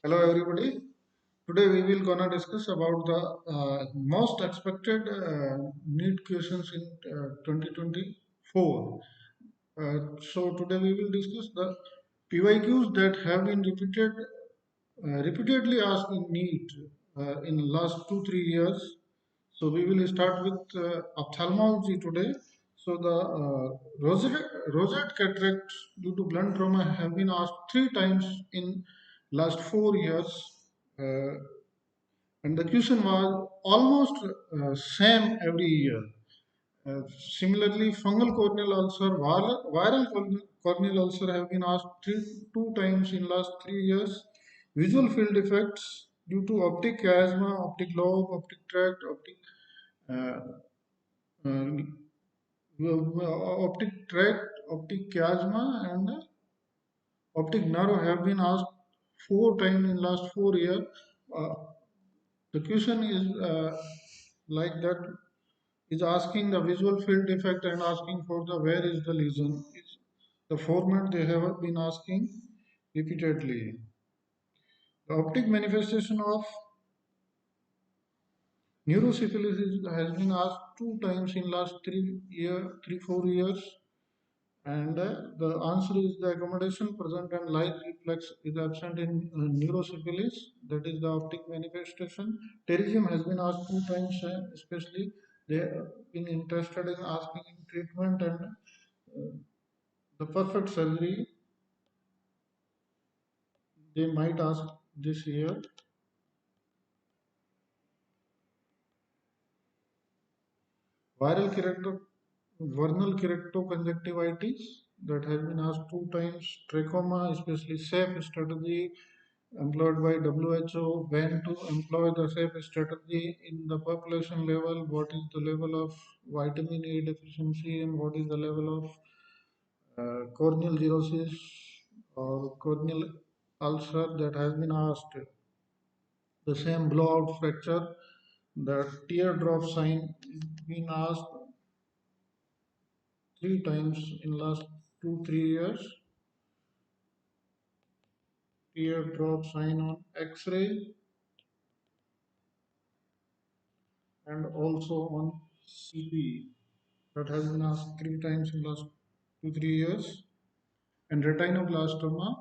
Hello everybody. Today we will gonna discuss about the most expected NEET questions in 2024. So today we will discuss the PYQs that have been repeatedly asked in NEET in last 2-3 years. So we will start with ophthalmology today. So the rosette cataract due to blunt trauma have been asked 3 times in last 4 years. Uh, and the question was almost same every year. Similarly, fungal corneal ulcer, corneal ulcer have been asked 2 times in last 3 years. Visual field defects due to optic chiasma, optic lobe, optic tract, uh, optic chiasma, and optic nerve have been asked 4 times in last 4 years. Uh, the question is like that is asking the visual field defect and asking for the where is the lesion. It's the format they have been asking repeatedly. The optic manifestation of neurosyphilis has been asked 2 times in last 4 years, and the answer is the accommodation present and light reflex is absent in neurosyphilis. That is the optic manifestation. Pterygium has been asked 2 times, especially they have been interested in asking in treatment and the perfect surgery they might ask this year. Viral vernal keratoconjunctivitis that has been asked 2 times. Trachoma, especially safe strategy employed by WHO. When to employ the safe strategy in the population level? What is the level of vitamin A deficiency and what is the level of corneal cirrhosis or corneal ulcer that has been asked. The same blowout fracture, the teardrop sign is been asked 3 times in last 2-3 years. Teardrop sign on X-ray and also on CP that has been asked 3 times in last 2-3 years. And retinoblastoma.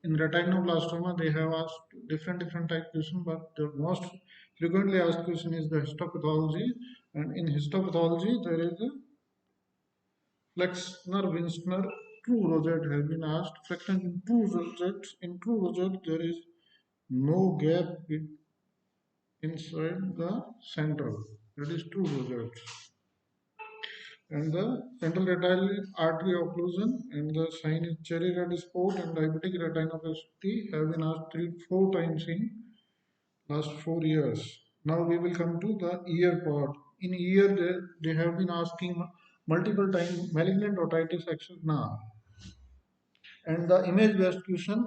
In retinoblastoma, they have asked different type question, but the most frequently asked question is the histopathology. And in histopathology, there is a Flexner Winstner true rosette has been asked. Flexner in true rosette. In true rosette, there is no gap inside the central. That is true rosette. And the central retinal artery occlusion and the sign is cherry red spot and diabetic retinopathy have been asked 3-4 times in last 4 years. Now we will come to the ear part. In ear, they have been asking multiple times malignant otitis externa. And the image based question,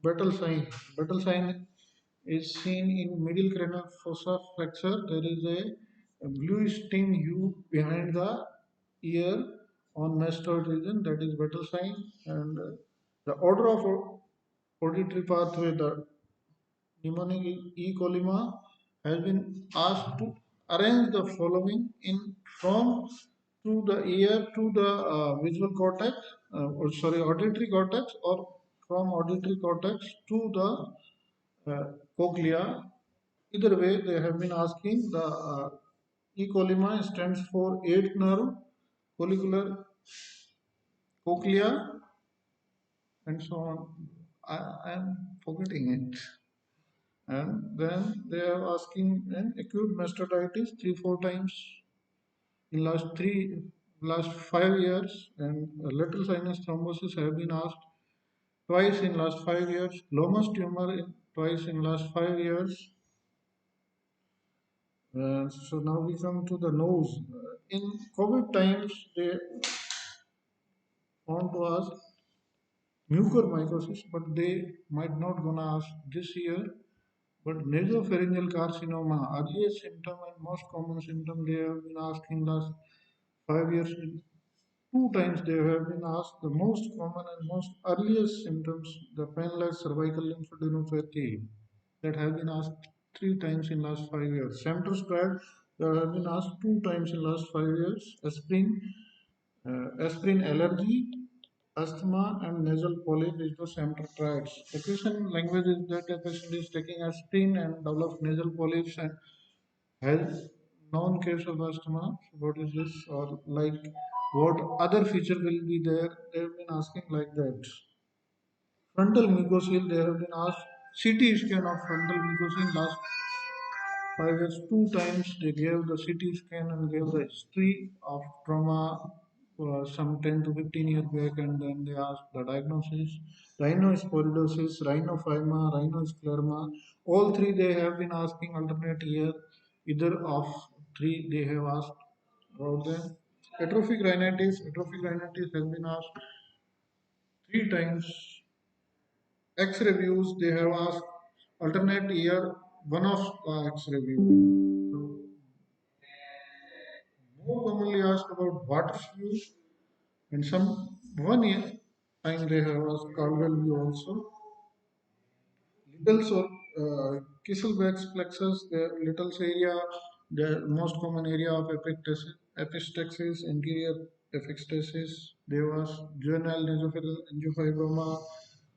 battle sign. Battle sign is seen in middle cranial fossa fracture. There is a bluish thin hue behind the ear on mastoid region. That is battle sign. And the order of auditory pathway, the mnemonic E. colima, has been asked to arrange the following in from to the ear to the visual cortex, auditory cortex, or from auditory cortex to the cochlea. Either way, they have been asking the E. colima stands for eighth nerve, follicular cochlea, and so on. I am forgetting it. And then they are asking an acute mastocytitis 3-4 times in last 5 years, and lateral sinus thrombosis have been asked twice in last 5 years. Glomus tumor twice in last 5 years. So now we come to the nose. In COVID times, they want to ask mucormycosis, but they might not gonna ask this year. But nasopharyngeal carcinoma, earliest symptom and most common symptom they have been asking last 5 years Two times they have been asked the most common and most earliest symptoms, the painless cervical lymphadenopathy, that have been asked three times in last 5 years. Centers tried that have been asked two times in last 5 years. Aspirin allergy, asthma, and nasal polyp is the center trials. The question language is that a patient is taking aspirin and develops nasal polyps and has known case of asthma. What is this? Or like what other feature will be there? They have been asking like that. Frontal mucosal, they have been asked CT scan of frontal mucosal last 5 years. Two times they gave the CT scan and gave the history of trauma some 10 to 15 years back, and then they asked the diagnosis. Rhinosporidosis, rhinophyma, rhinosclerma. All three they have been asking alternate year. Either of three they have asked about them. Atrophic rhinitis has been asked three times. X-ray views they have asked alternate year one of X-ray view. So more commonly asked about water views and some one year time they have asked Caldwell view also. Little's or Kisselbeck's plexus, the Little's area, the most common area of epistaxis, anterior epistaxis. There was juvenile nasopharyngeal angiofibroma,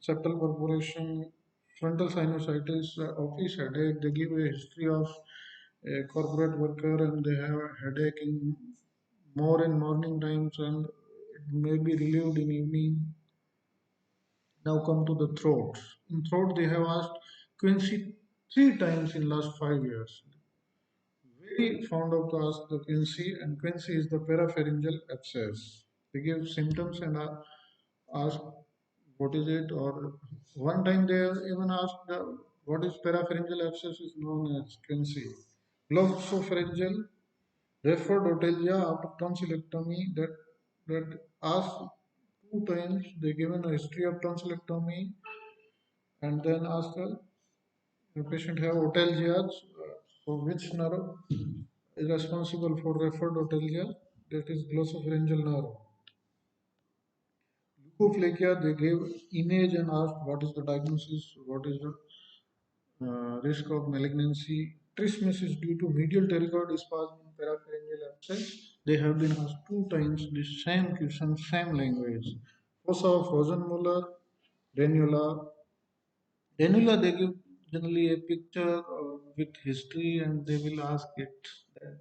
septal perforation, frontal sinusitis, office headache. They give a history of a corporate worker and they have a headache in more in morning times and it may be relieved in evening. Now come to the throat. In throat, they have asked Quincy three times in last 5 years. Very fond of to ask the Quincy, and Quincy is the parapharyngeal abscess. They give symptoms and ask what is it, or one time they have even asked what is parapharyngeal abscess is known as Quincy. Glossopharyngeal referred after tonsillectomy that asked two times. They given a history of tonsillectomy and then ask the patient have otalgia, for which nerve is responsible for referred otalgia, that is glossopharyngeal nerve. Leukoplakia, they gave image and asked what is the diagnosis, what is the risk of malignancy. Trismus is due to medial pterygoid spasm in parapharyngeal abscess. They have been asked two times the same question, same language. Fossa of Rosenmuller, ranula. Ranula, they give generally a picture with history and they will ask it that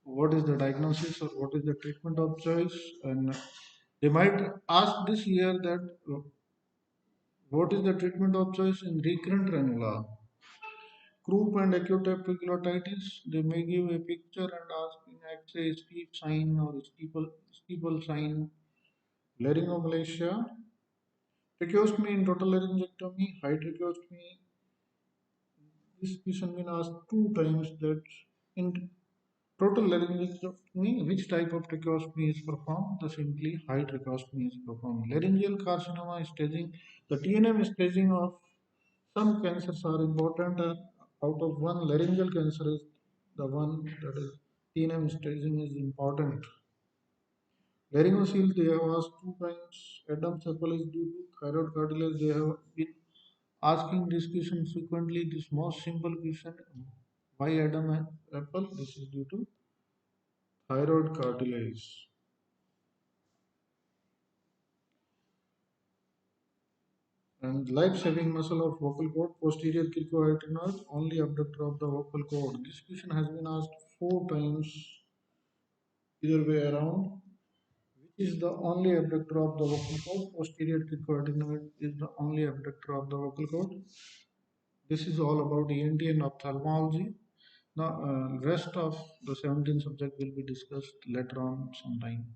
what is the diagnosis or what is the treatment of choice. And they might ask this year that what is the treatment of choice in recurrent ranula. Croup and acute epiglottitis, they may give a picture and ask in X-ray steep sign or steeple sign, laryngomalacia, tracheostomy in total laryngectomy, high tracheostomy. This question been asked two times that in total laryngectomy, which type of tracheostomy is performed? The simply high tracheostomy is performed. Laryngeal carcinoma staging, the TNM staging of some cancers are important. Out of one, laryngeal cancer is the one that is TNM staging is important. Laryngoscele, they have asked two times. Adam's apple is due to thyroid cartilage. They have been asking this question frequently. This most simple question: why Adam apple? This is due to thyroid cartilage. And life-saving muscle of vocal cord, posterior cricoarytenoid, only abductor of the vocal cord. This question has been asked four times, either way around. Which is the only abductor of the vocal cord? Posterior cricoarytenoid is the only abductor of the vocal cord. This is all about ENT and ophthalmology. Now, rest of the 17 subject will be discussed later on sometime.